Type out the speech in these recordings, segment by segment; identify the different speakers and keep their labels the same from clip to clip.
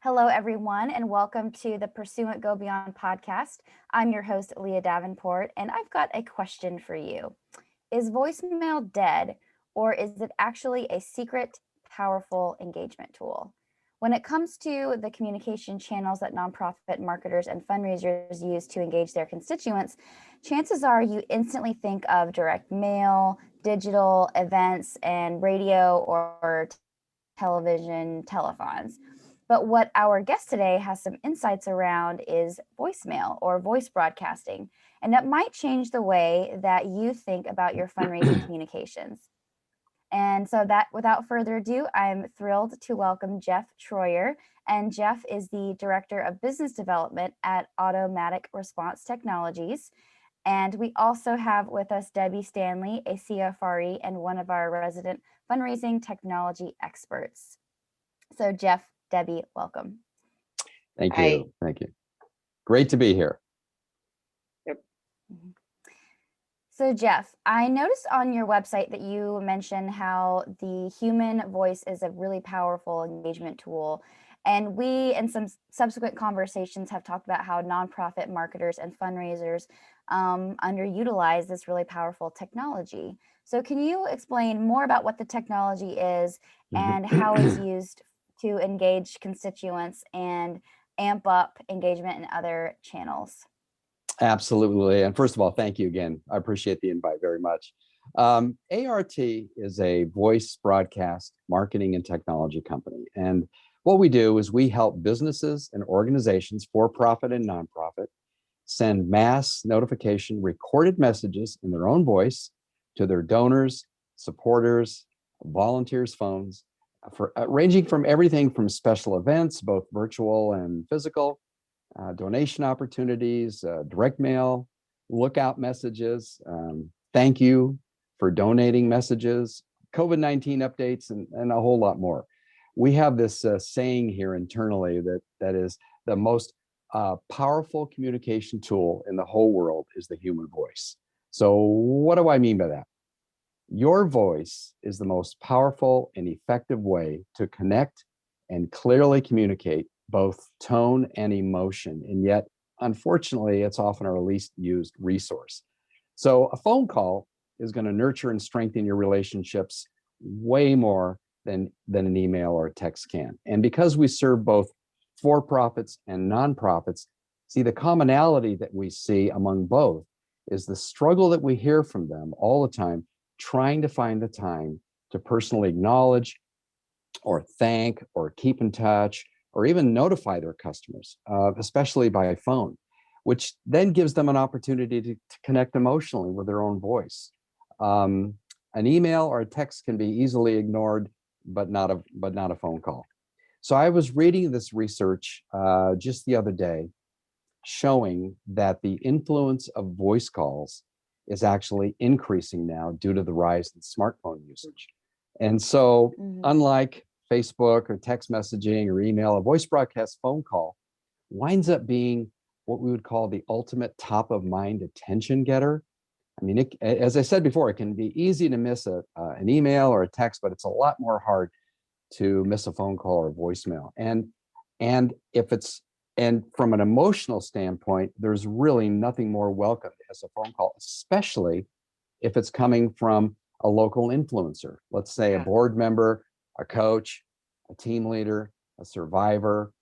Speaker 1: Hello, everyone, and welcome to the Pursuant Go Beyond podcast. I'm your host, Leah Davenport, and I've got a question for you. Is voicemail dead, or is it actually a secret, powerful engagement tool? When it comes to the communication channels that nonprofit marketers and fundraisers use to engage their constituents, chances are you instantly think of direct mail, digital events, and radio or television telethons. But what our guest today has some insights around is voicemail or voice broadcasting, and that might change the way that you think about your fundraising communications. And so that without further ado, I'm thrilled to welcome Jeff Troyer. And Jeff is the Director of Business Development at Automatic Response Technologies. And we also have with us Debbi Stanley, a CFRE and one of our resident fundraising technology experts. So Jeff, Debbi, welcome.
Speaker 2: Thank
Speaker 3: Hi.
Speaker 2: you. Thank you. Great to be here.
Speaker 3: Yep.
Speaker 1: So Jeff, I noticed on your website that you mentioned how the human voice is a really powerful engagement tool. And we, in some subsequent conversations, have talked about how nonprofit marketers and fundraisers underutilize this really powerful technology. So can you explain more about what the technology is and how it's used to engage constituents and amp up engagement in other channels?
Speaker 2: Absolutely. And first of all, thank you again. I appreciate the invite very much. ART is a voice broadcast marketing and technology company. And what we do is we help businesses and organizations, for-profit and nonprofit, send mass notification recorded messages in their own voice to their donors, supporters, volunteers' phones, for ranging from everything from special events, both virtual and physical, donation opportunities, direct mail, lookout messages, thank you for donating messages, COVID-19 updates, and a whole lot more. We have this saying here internally that is the most powerful communication tool in the whole world is the human voice. So what do I mean by that? Your voice is the most powerful and effective way to connect and clearly communicate both tone and emotion. And yet, unfortunately, it's often our least used resource. So a phone call is going to nurture and strengthen your relationships way more than an email or a text can. And because we serve both for-profits and nonprofits, see, the commonality that we see among both is the struggle that we hear from them all the time, trying to find the time to personally acknowledge or thank or keep in touch or even notify their customers, especially by phone, which then gives them an opportunity to connect emotionally with their own voice. An email or a text can be easily ignored, but not a phone call. So I was reading this research just the other day showing that the influence of voice calls is actually increasing now due to the rise in smartphone usage. And so unlike Facebook or text messaging or email, a voice broadcast phone call winds up being what we would call the ultimate top of mind attention getter. I mean, as I said before, it can be easy to miss an email or a text, but it's a lot more hard to miss a phone call or voicemail. And from an emotional standpoint, there's really nothing more welcome as a phone call, especially if it's coming from a local influencer, let's say a board member, a coach, a team leader, a survivor,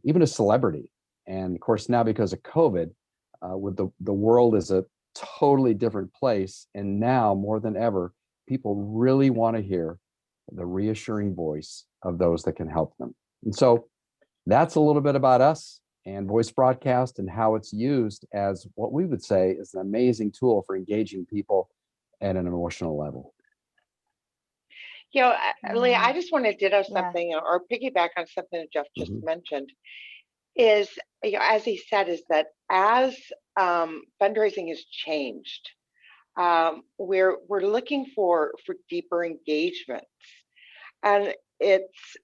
Speaker 2: even a celebrity. And of course, now because of COVID, with the world is a totally different place. And now more than ever, people really want to hear the reassuring voice of those that can help them. And so that's a little bit about us and voice broadcast and how it's used as what we would say is an amazing tool for engaging people at an emotional level.
Speaker 3: You know, Leah, I just want to ditto something or piggyback on something that Jeff just mentioned. Is, you know, as he said, is that as fundraising has changed, we're looking for deeper engagements, and it's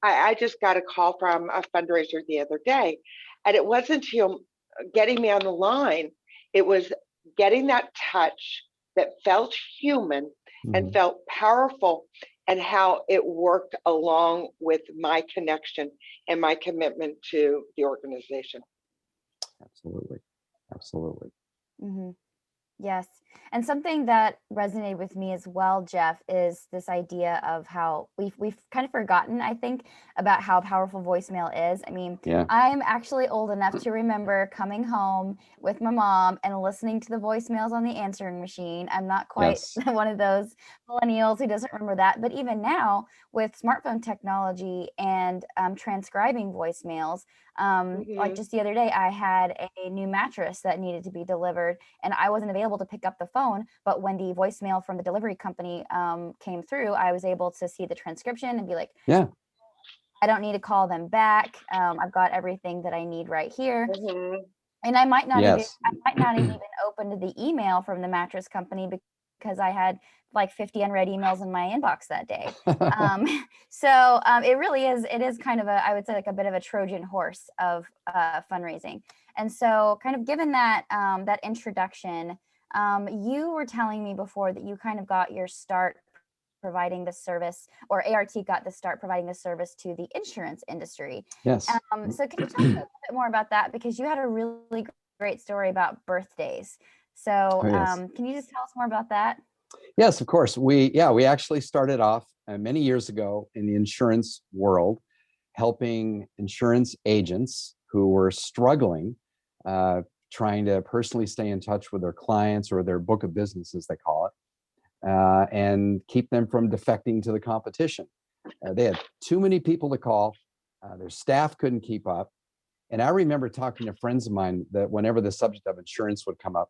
Speaker 3: I just got a call from a fundraiser the other day, and it wasn't him getting me on the line. It was getting that touch that felt human and felt powerful and how it worked along with my connection and my commitment to the organization.
Speaker 2: Absolutely. Absolutely.
Speaker 1: Mm-hmm. Yes. And something that resonated with me as well, Jeff, is this idea of how we've kind of forgotten, I think, about how powerful voicemail is. I mean,
Speaker 2: Yeah.
Speaker 1: I'm actually old enough to remember coming home with my mom and listening to the voicemails on the answering machine. I'm not quite
Speaker 2: Yes.
Speaker 1: one of those millennials who doesn't remember that. But even now, with smartphone technology and transcribing voicemails, like just the other day, I had a new mattress that needed to be delivered and I wasn't available to pick up the phone. But when the voicemail from the delivery company came through, I was able to see the transcription and be like,
Speaker 2: yeah,
Speaker 1: I don't need to call them back. I've got everything that I need right here.
Speaker 3: Mm-hmm.
Speaker 1: And I might not
Speaker 2: yes.
Speaker 1: even opened the email from the mattress company because I had like 50 unread emails in my inbox that day. So it really is, it is kind of I would say like a bit of a Trojan horse of fundraising. And so kind of given that, that introduction, you were telling me before that you kind of got your start providing the service, or ART got the start providing the service to the insurance industry.
Speaker 2: Yes.
Speaker 1: So can you talk a little bit more about that? Because you had a really great story about birthdays. So
Speaker 2: Oh, yes.
Speaker 1: can you just tell us more about that?
Speaker 2: Yes, of course. We actually started off many years ago in the insurance world, helping insurance agents who were struggling, trying to personally stay in touch with their clients or their book of business, as they call it, and keep them from defecting to the competition. They had too many people to call. Their staff couldn't keep up. And I remember talking to friends of mine that whenever the subject of insurance would come up,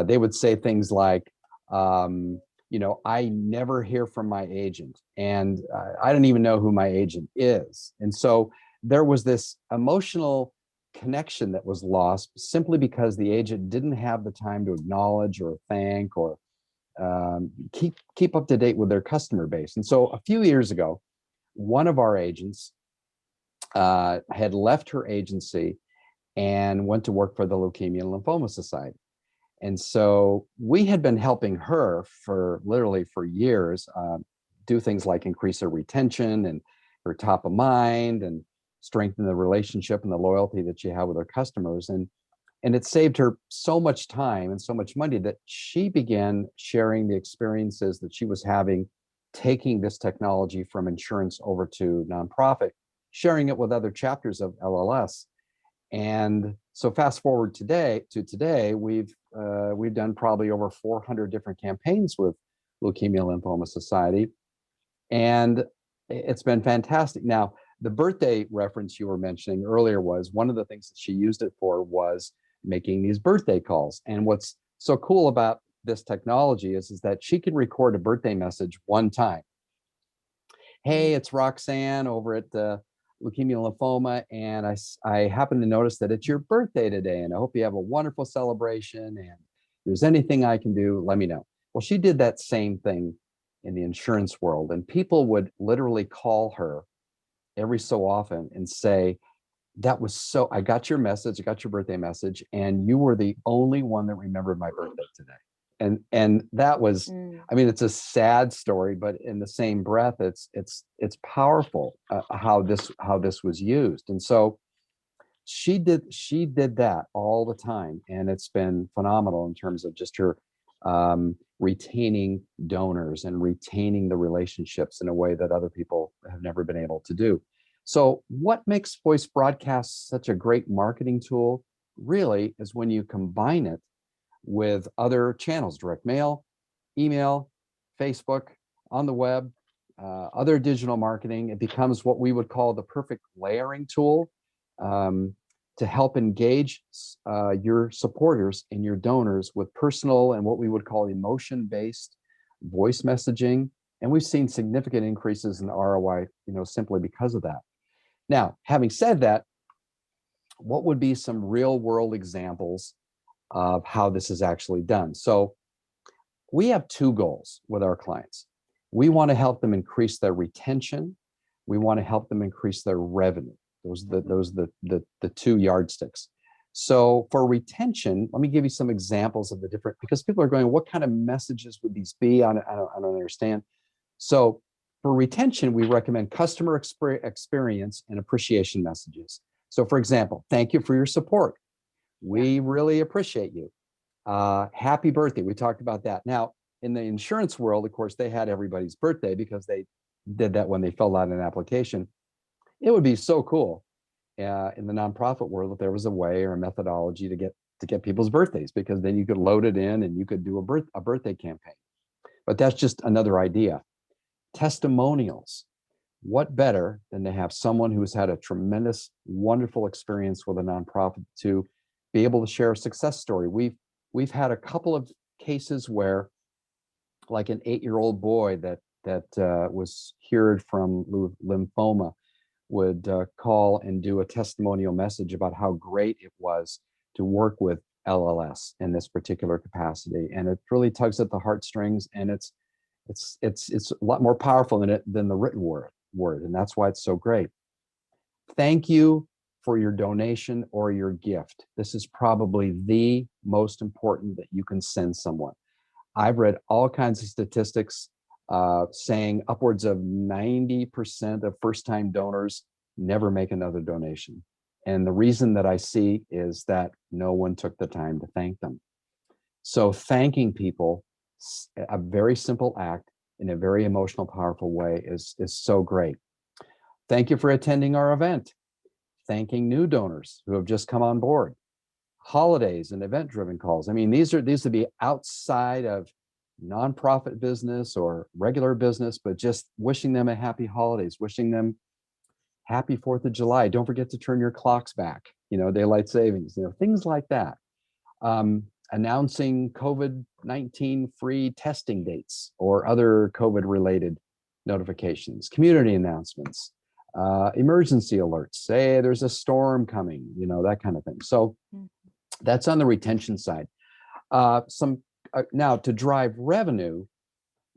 Speaker 2: they would say things like, I never hear from my agent, and I don't even know who my agent is. And so there was this emotional connection that was lost simply because the agent didn't have the time to acknowledge or thank or keep up to date with their customer base. And so a few years ago, one of our agents had left her agency and went to work for the Leukemia and Lymphoma Society. And so we had been helping her for literally for years, do things like increase her retention and her top of mind and strengthen the relationship and the loyalty that she had with her customers. And it saved her so much time and so much money that she began sharing the experiences that she was having, taking this technology from insurance over to nonprofit, sharing it with other chapters of LLS. And so fast forward today, we've done probably over 400 different campaigns with Leukemia Lymphoma Society, and it's been fantastic. Now, the birthday reference you were mentioning earlier was one of the things that she used it for was making these birthday calls. And what's so cool about this technology is that she can record a birthday message one time. Hey, it's Roxanne over at Leukemia and Lymphoma, and I happen to notice that it's your birthday today, and I hope you have a wonderful celebration, and if there's anything I can do, let me know. Well, she did that same thing in the insurance world, and people would literally call her every so often and say, I got your message, I got your birthday message, and you were the only one that remembered my birthday today. And that was, I mean, it's a sad story, but in the same breath, it's powerful how this was used. And so she did that all the time, and it's been phenomenal in terms of just her retaining donors and retaining the relationships in a way that other people have never been able to do. So what makes voice broadcasts such a great marketing tool really is when you combine it with other channels, direct mail, email, Facebook, on the web, other digital marketing. It becomes what we would call the perfect layering tool to help engage your supporters and your donors with personal and what we would call emotion-based voice messaging. And we've seen significant increases in ROI, simply because of that. Now, having said that, what would be some real world examples of how this is actually done? So we have two goals with our clients. We want to help them increase their retention. We want to help them increase their revenue. Those are the two yardsticks. So for retention, let me give you some examples of the different, because people are going, what kind of messages would these be? I don't understand. So For retention, we recommend customer experience and appreciation messages. So for example, thank you for your support. We really appreciate you. Happy birthday. We talked about that. Now, in the insurance world, of course, they had everybody's birthday because they did that when they filled out an application. It would be so cool in the nonprofit world if there was a way or a methodology to get people's birthdays, because then you could load it in and you could do a birthday campaign. But that's just another idea. Testimonials. What better than to have someone who's had a tremendous, wonderful experience with a nonprofit to be able to share a success story? We've had a couple of cases where, like an 8-year-old boy that was cured from lymphoma would call and do a testimonial message about how great it was to work with LLS in this particular capacity, and it really tugs at the heartstrings, and it's a lot more powerful than the written word, and that's why it's so great. Thank you for your donation or your gift. This is probably the most important that you can send someone. I've read all kinds of statistics saying upwards of 90% of first-time donors never make another donation. And the reason that I see is that no one took the time to thank them. So thanking people, a very simple act in a very emotional, powerful way, is so great. Thank you for attending our event. Thanking new donors who have just come on board. Holidays and event-driven calls. I mean, these would be outside of nonprofit business or regular business, but just wishing them a happy holidays, wishing them happy 4th of July. Don't forget to turn your clocks back, daylight savings, things like that. Announcing COVID-19 free testing dates or other COVID-related notifications, community announcements, emergency alerts, say there's a storm coming, that kind of thing. So that's on the retention side. Now, to drive revenue,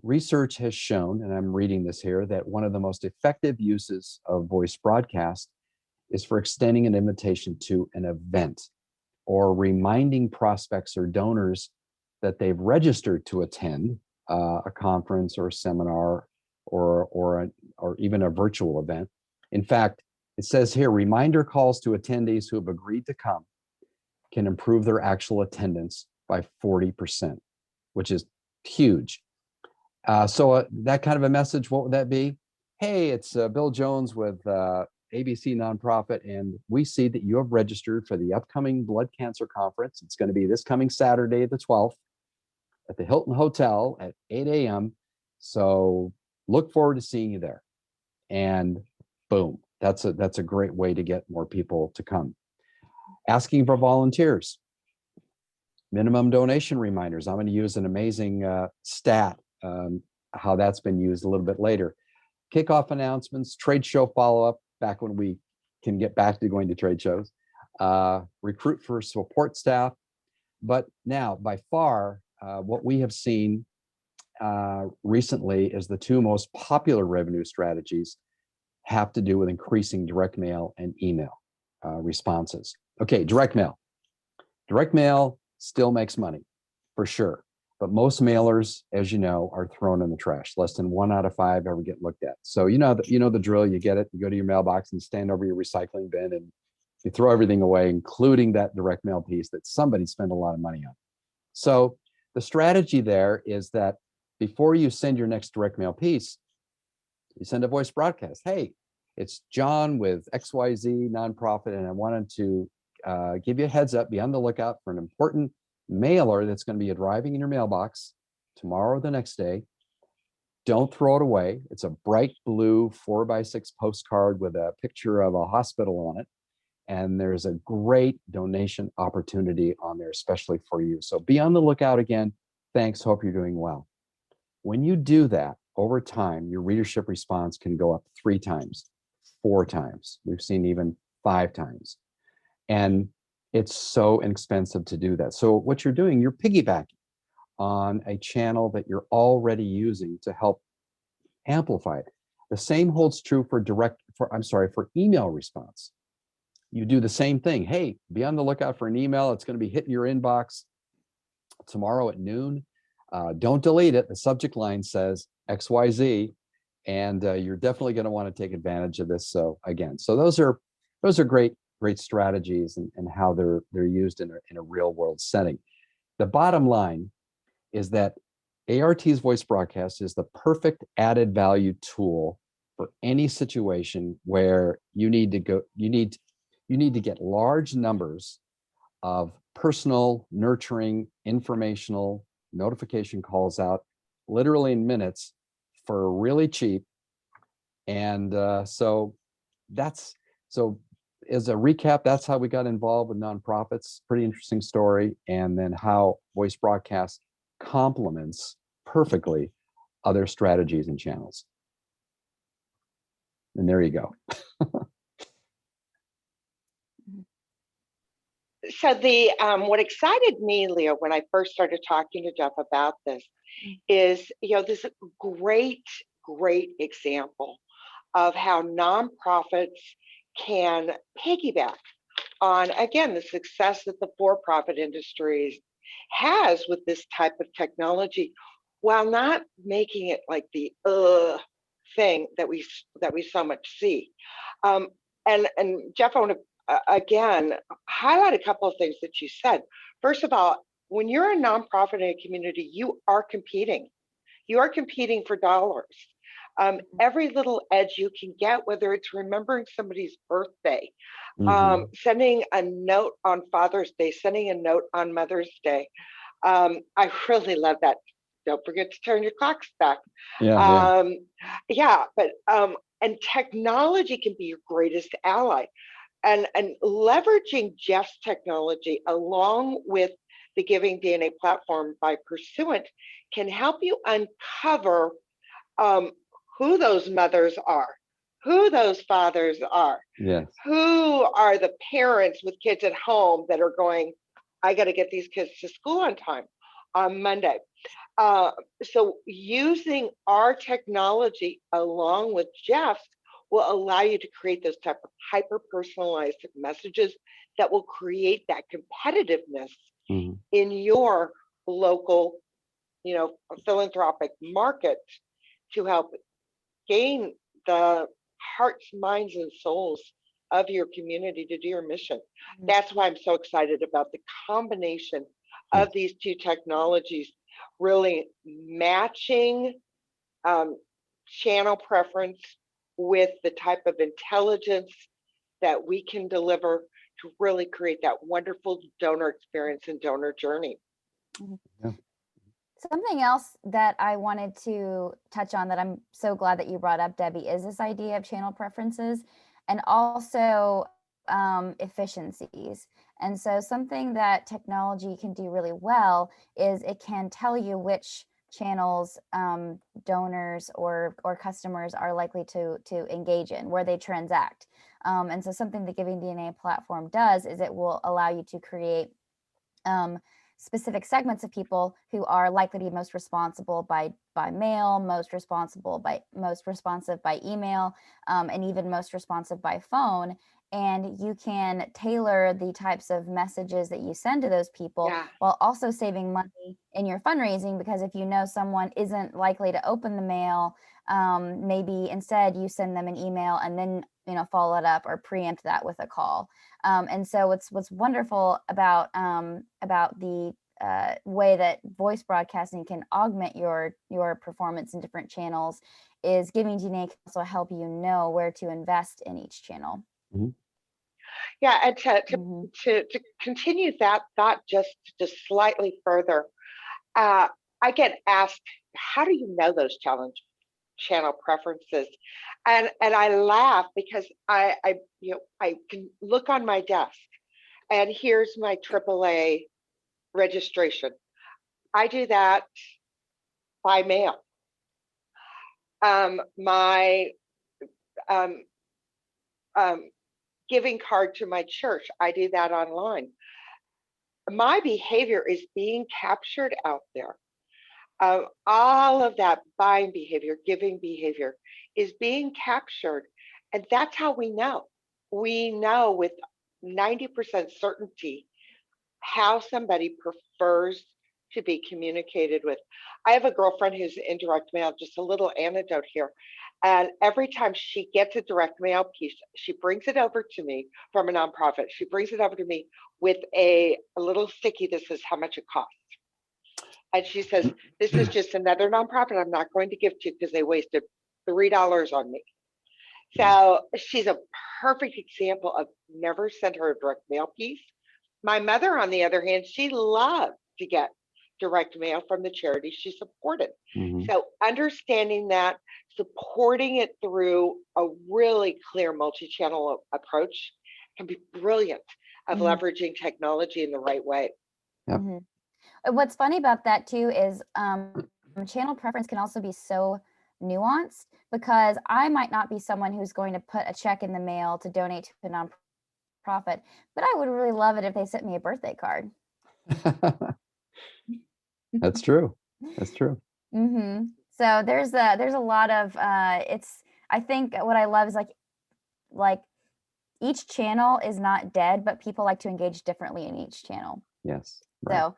Speaker 2: research has shown, and I'm reading this here, that one of the most effective uses of voice broadcast is for extending an invitation to an event or reminding prospects or donors that they've registered to attend a conference or a seminar or even a virtual event. In fact, it says here, reminder calls to attendees who have agreed to come can improve their actual attendance by 40%, which is huge. So that kind of a message, what would that be? Hey, it's Bill Jones with ABC Nonprofit, and we see that you have registered for the upcoming blood cancer conference. It's going to be this coming Saturday, the 12th, at the Hilton Hotel at 8 a.m. So look forward to seeing you there. And boom, that's a great way to get more people to come. Asking for volunteers. Minimum donation reminders. I'm going to use an amazing stat, how that's been used a little bit later. Kickoff announcements, trade show follow-up, back when we can get back to going to trade shows, recruit for support staff. But now, by far, what we have seen recently is the two most popular revenue strategies have to do with increasing direct mail and email responses. Okay, direct mail. Direct mail still makes money, for sure. But most mailers, as you know, are thrown in the trash. Less than 1 out of 5 ever get looked at. So you know the drill. You get it. You go to your mailbox and stand over your recycling bin, and you throw everything away, including that direct mail piece that somebody spent a lot of money on. So the strategy there is that before you send your next direct mail piece, you send a voice broadcast. Hey, it's John with XYZ Nonprofit, and I wanted to give you a heads up, be on the lookout for an important mailer that's going to be arriving in your mailbox tomorrow or the next day. Don't throw it away. It's a bright blue 4x6 postcard with a picture of a hospital on it. And there's a great donation opportunity on there, especially for you. So be on the lookout again. Thanks. Hope you're doing well. When you do that, over time, your readership response can go up 3 times, 4 times. We've seen even 5 times. And it's so inexpensive to do that. So what you're doing, you're piggybacking on a channel that you're already using to help amplify it. The same holds true for for email response. You do the same thing. Hey, be on the lookout for an email. It's going to be hitting your inbox tomorrow at noon. Don't delete it. The subject line says XYZ, and you're definitely going to want to take advantage of this. So again, so those are great strategies, and how they're used in a real world setting. The bottom line is that ART's voice broadcast is the perfect added value tool for any situation where you need to get large numbers of personal, nurturing, informational notification calls out literally in minutes for really cheap. And so as a recap, that's how we got involved with nonprofits. Pretty interesting story. And then how voice broadcast complements perfectly other strategies and channels. And there you go.
Speaker 3: So what excited me, Leah, when I first started talking to Jeff about this is, this great example of how nonprofits can piggyback on, again, the success that the for-profit industry has with this type of technology, while not making it like the thing that we so much see. And Jeff, I want to again highlight a couple of things that you said. First of all, when you're a nonprofit in a community, you are competing. You are competing for dollars. Every little edge you can get, whether it's remembering somebody's birthday, sending a note on Father's Day, sending a note on Mother's Day. I really love that. Don't forget to turn your clocks back. And technology can be your greatest ally. And leveraging Jeff's technology along with the Giving DNA platform by Pursuant can help you uncover who those mothers are, who those fathers are, who are the parents with kids at home that are going, I got to get these kids to school on time on Monday. So using our technology along with Jeff's will allow you to create those type of hyper-personalized messages that will create that competitiveness in your local, philanthropic market to help gain the hearts, minds, and souls of your community to do your mission. That's why I'm so excited about the combination of these two technologies, really matching channel preference with the type of intelligence that we can deliver to really create that wonderful donor experience and donor journey.
Speaker 1: Something else that I wanted to touch on that I'm so glad that you brought up, Debbie, is this idea of channel preferences and also efficiencies. And so something that technology can do really well is it can tell you which channels donors or customers are likely to engage in, where they transact. And so something the Giving DNA platform does is it will allow you to create specific segments of people who are likely to be most responsible by mail, most responsive by email, and even most responsive by phone. And you can tailor the types of messages that you send to those people while also saving money in your fundraising, because if you know someone isn't likely to open the mail, maybe instead you send them an email and then follow it up or preempt that with a call. And so what's wonderful about the way that voice broadcasting can augment your performance in different channels is Giving DNA can also help you know where to invest in each channel.
Speaker 3: Yeah, and to continue that thought just slightly further, I get asked, how do you know those channel preferences? And I laugh because I can look on my desk and here's my AAA registration. I do that by mail. My giving card to my church, I do that online. My behavior is being captured out there. All of that buying behavior, giving behavior is being captured. And that's how we know. We know with 90% certainty how somebody prefers to be communicated with. I have a girlfriend who's in direct mail, just a little anecdote here. And every time she gets a direct mail piece, she brings it over to me from a nonprofit. She brings it over to me with a little sticky that says how much it costs. And she says, this is just another nonprofit I'm not going to give to because they wasted $3 on me. So she's a perfect example of never send her a direct mail piece. My mother, on the other hand, she loved to get direct mail from the charity she supported. So understanding that, supporting it through a really clear multi-channel approach can be brilliant of leveraging technology in the right way.
Speaker 2: Yep.
Speaker 1: What's funny about that too is channel preference can also be so nuanced, because I might not be someone who's going to put a check in the mail to donate to a nonprofit, but I would really love it if they sent me a birthday card.
Speaker 2: That's true. That's true.
Speaker 1: So there's a lot of I think what I love is like each channel is not dead, but people like to engage differently in each channel.
Speaker 2: Yes. Right.
Speaker 1: So,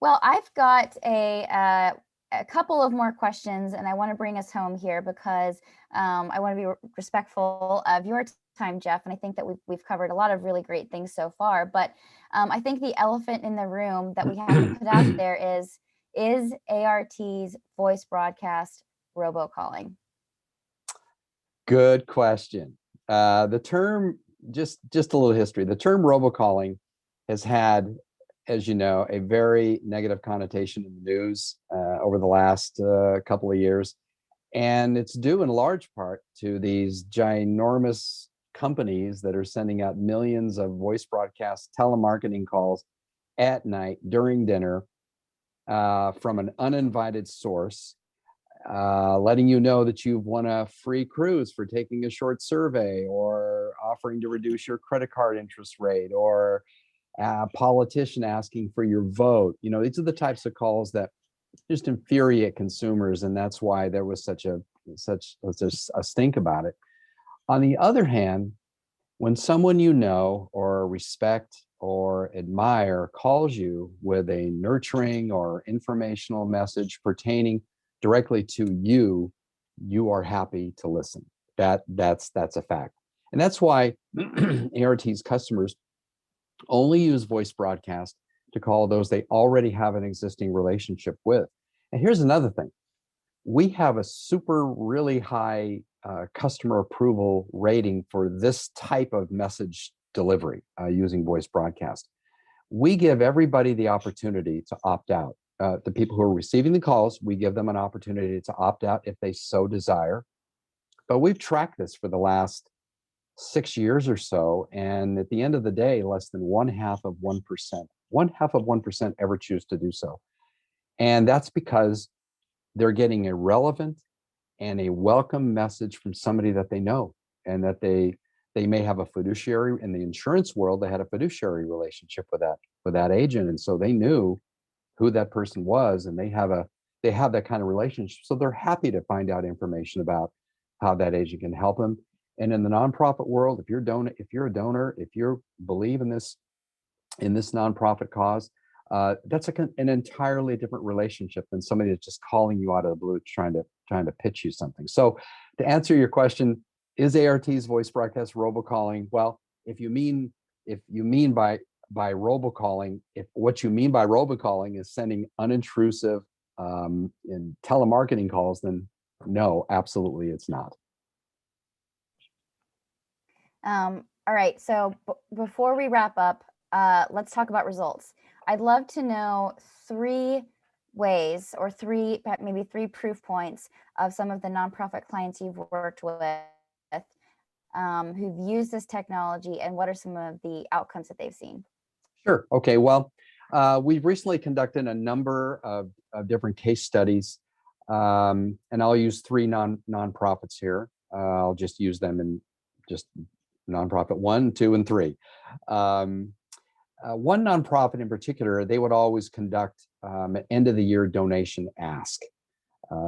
Speaker 1: well, I've got a couple of more questions, and I want to bring us home here because I want to be respectful of your time, Jeff. And I think that we've covered a lot of really great things so far. But I think the elephant in the room that we have to put out there is ART's voice broadcast robocalling?
Speaker 2: Good question. The term, just a little history. The term robocalling has had, as you know, a very negative connotation in the news over the last couple of years. And it's due in large part to these ginormous companies that are sending out millions of voice broadcast telemarketing calls at night during dinner from an uninvited source, letting you know that you've won a free cruise for taking a short survey, or offering to reduce your credit card interest rate, or a politician asking for your vote. You know, these are the types of calls that just infuriate consumers, and that's why there was such a stink about it. On the other hand, when someone you know or respect or admire calls you with a nurturing or informational message pertaining directly to you, you are happy to listen. That's a fact. And that's why ART's customers only use voice broadcast to call those they already have an existing relationship with. And here's another thing. We have a really high customer approval rating for this type of message delivery using voice broadcast. We give everybody the opportunity to opt out. The people who are receiving the calls, we give them an opportunity to opt out if they so desire. But we've tracked this for the last 6 years or so, and at the end of the day, less than 1/2% ever choose to do so. And that's because they're getting a relevant and a welcome message from somebody that they know, and that they may have a fiduciary in the insurance world. They had a fiduciary relationship with that agent, and so they knew who that person was, and they have that kind of relationship. So they're happy to find out information about how that agent can help them. And in the nonprofit world, if you're a donor, if you believe in this nonprofit cause, that's an entirely different relationship than somebody that's just calling you out of the blue, trying to pitch you something. So to answer your question, is ART's voice broadcast robocalling? Well, if you mean by robocalling, if what you mean by robocalling is sending unintrusive in telemarketing calls, then no, absolutely it's not.
Speaker 1: All right, so before we wrap up, let's talk about results. I'd love to know 3 ways, or maybe three proof points of some of the nonprofit clients you've worked with who've used this technology, and what are some of the outcomes that they've seen?
Speaker 2: Sure. Okay. Well, we've recently conducted a number of different case studies, and I'll use 3 nonprofits here. I'll just use them in just nonprofit 1, 2, and 3. One nonprofit in particular, they would always conduct an end of the year donation ask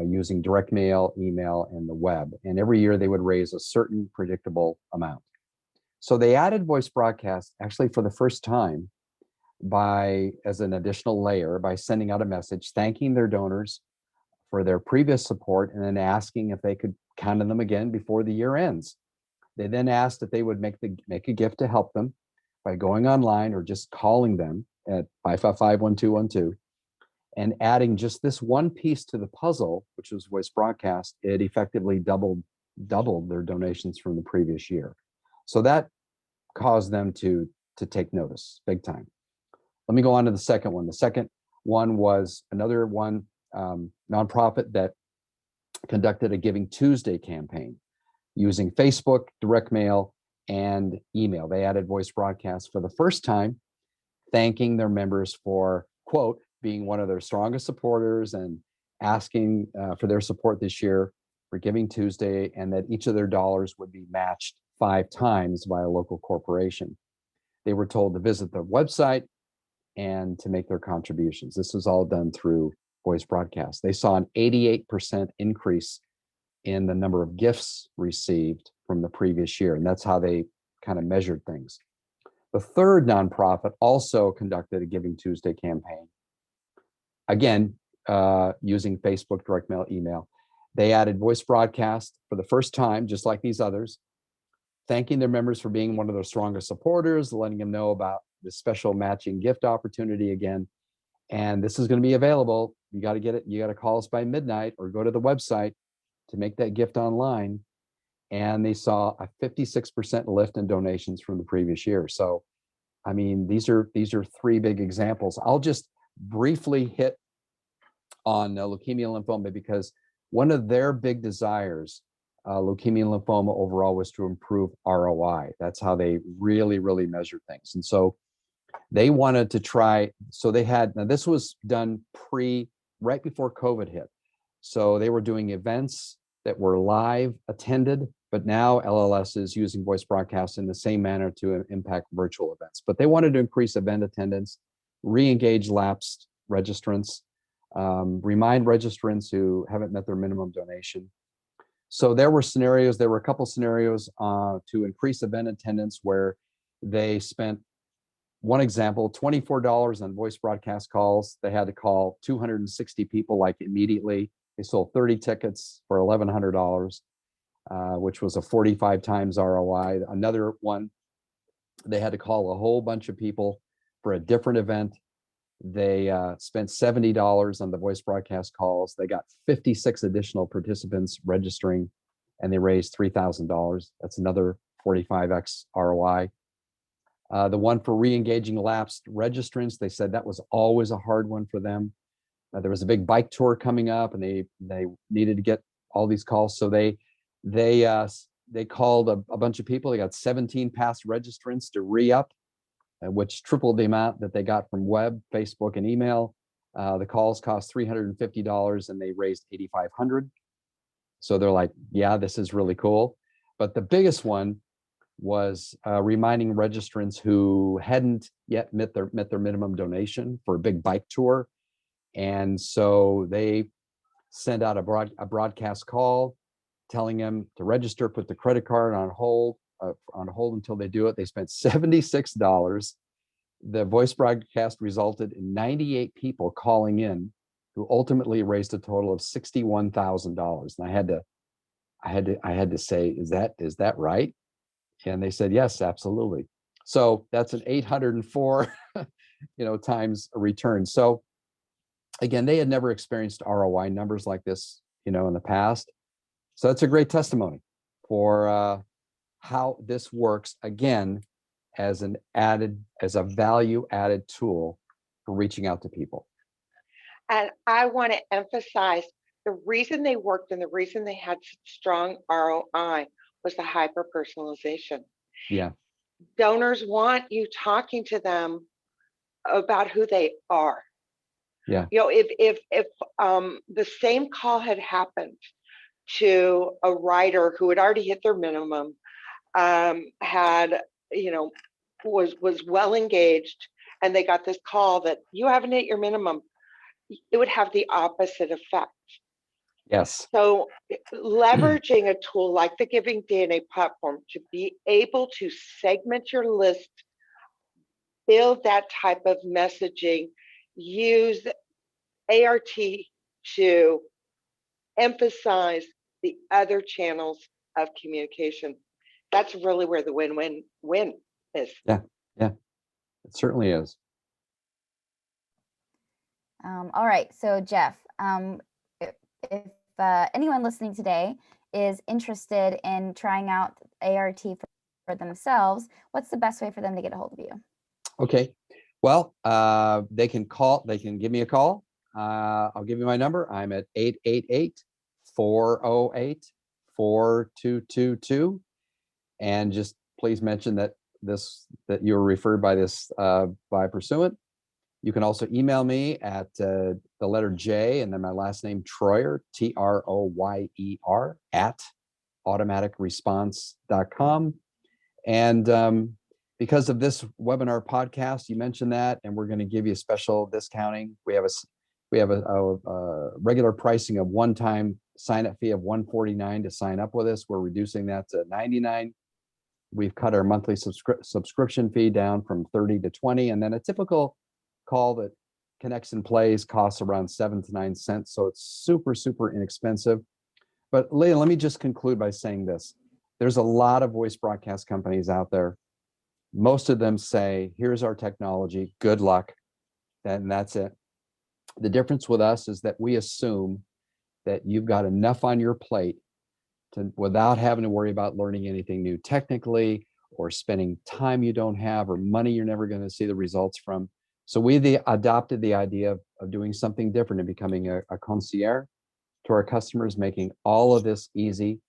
Speaker 2: using direct mail, email, and the web. And every year they would raise a certain predictable amount. So they added voice broadcast actually for the first time as an additional layer, by sending out a message thanking their donors for their previous support and then asking if they could count on them again before the year ends. They then asked if they would make a gift to help them by going online or just calling them at 555-1212 and adding just this one piece to the puzzle, which was voice broadcast. It effectively doubled their donations from the previous year. So that caused them to take notice big time. Let me go on to the second one. The second one was another one nonprofit that conducted a Giving Tuesday campaign using Facebook, direct mail, and email. They added voice broadcasts for the first time, thanking their members for, quote, being one of their strongest supporters and asking for their support this year for Giving Tuesday, and that each of their dollars would be matched 5 times by a local corporation. They were told to visit the website and to make their contributions. This was all done through voice broadcast. They saw an 88% increase in the number of gifts received from the previous year, and that's how they kind of measured things. The third nonprofit also conducted a Giving Tuesday campaign, again, using Facebook, direct mail, email. They added voice broadcast for the first time, just like these others, thanking their members for being one of their strongest supporters, letting them know about the special matching gift opportunity again. And this is going to be available. You got to get it. You got to call us by midnight or go to the website to make that gift online. And they saw a 56% lift in donations from the previous year. So, I mean, these are 3 big examples. I'll just briefly hit on leukemia and lymphoma because one of their big desires, leukemia and lymphoma overall, was to improve ROI. That's how they really, really measure things. And so they wanted to try, so they had, now this was done right before COVID hit. So they were doing events that were live attended, but now LLS is using voice broadcast in the same manner to impact virtual events. But they wanted to increase event attendance, re-engage lapsed registrants, remind registrants who haven't met their minimum donation. So there were a couple scenarios to increase event attendance where they spent, one example, $24 on voice broadcast calls. They had to call 260 people like immediately. They sold 30 tickets for $1,100, which was a 45 times ROI. Another one, they had to call a whole bunch of people for a different event. They spent $70 on the voice broadcast calls. They got 56 additional participants registering, and they raised $3,000. That's another 45x ROI. The one for re-engaging lapsed registrants, they said that was always a hard one for them. There was a big bike tour coming up, and they needed to get all these calls. So they called a bunch of people. They got 17 past registrants to re-up, which tripled the amount that they got from web, Facebook, and email. The calls cost $350, and they raised $8,500. So they're like, yeah, this is really cool. But the biggest one was reminding registrants who hadn't yet met their minimum donation for a big bike tour. And so they sent out a broadcast call telling them to register, put the credit card on hold until they do it. They spent $76. The voice broadcast resulted in 98 people calling in, who ultimately raised a total of $61,000. And I had to say, is that right? And they said, yes, absolutely. So that's an 804, times a return. So again, they had never experienced ROI numbers like this, in the past. So that's a great testimony for how this works, again, as a value added tool for reaching out to people.
Speaker 3: And I want to emphasize the reason they worked and the reason they had such strong ROI was the hyper personalization.
Speaker 2: Yeah.
Speaker 3: Donors want you talking to them about who they are.
Speaker 2: Yeah.
Speaker 3: If the same call had happened to a writer who had already hit their minimum, was well engaged, and they got this call that you haven't hit your minimum, it would have the opposite effect.
Speaker 2: Yes.
Speaker 3: So leveraging a tool like the Giving DNA platform to be able to segment your list, build that type of messaging, use ART to emphasize the other channels of communication. That's really where the win-win-win is.
Speaker 2: Yeah, it certainly is.
Speaker 1: All right, so Jeff, if anyone listening today is interested in trying out ART for themselves, what's the best way for them to get a hold of you?
Speaker 2: Okay, well, they can give me a call. I'll give you my number. I'm at 888-408-4222. And just please mention that you were referred by by Pursuant. You can also email me at the letter J and then my last name, Troyer, Troyer, at automaticresponse.com. And because of this webinar podcast, you mentioned that, and we're going to give you a special discounting. We have a regular pricing of one-time sign-up fee of $149 to sign up with us. We're reducing that to $99. We've cut our monthly subscription fee down from $30 to $20, and then a typical call that connects and plays costs around 7 to 9 cents. So it's super, super inexpensive. But Leah, let me just conclude by saying this. There's a lot of voice broadcast companies out there. Most of them say, here's our technology, good luck, and that's it. The difference with us is that we assume that you've got enough on your plate without having to worry about learning anything new technically, or spending time you don't have, or money you're never going to see the results from. So we adopted the idea of doing something different and becoming a concierge to our customers, making all of this easy,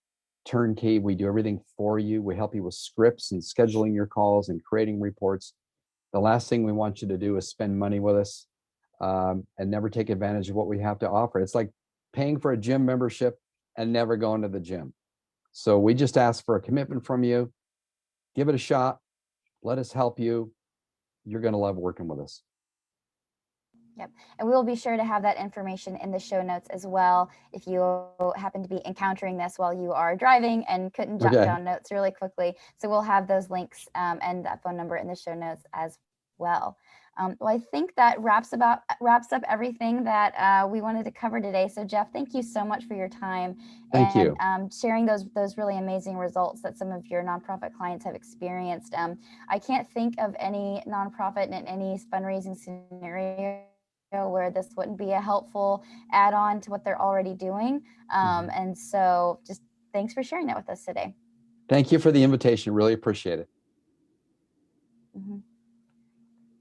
Speaker 2: turnkey. We do everything for you. We help you with scripts and scheduling your calls and creating reports. The last thing we want you to do is spend money with us and never take advantage of what we have to offer. It's like paying for a gym membership and never going to the gym. So we just ask for a commitment from you. Give it a shot. Let us help you. You're going to love working with us.
Speaker 1: Yep. And we will be sure to have that information in the show notes as well. If you happen to be encountering this while you are driving and couldn't jot down notes really quickly. So we'll have those links and that phone number in the show notes as well. Well, I think that wraps up everything that we wanted to cover today. So Jeff, thank you so much for your time and sharing those really amazing results that some of your nonprofit clients have experienced. I can't think of any nonprofit in any fundraising scenario where this wouldn't be a helpful add-on to what they're already doing. And so just thanks for sharing that with us today.
Speaker 2: Thank you for the invitation. Really appreciate it.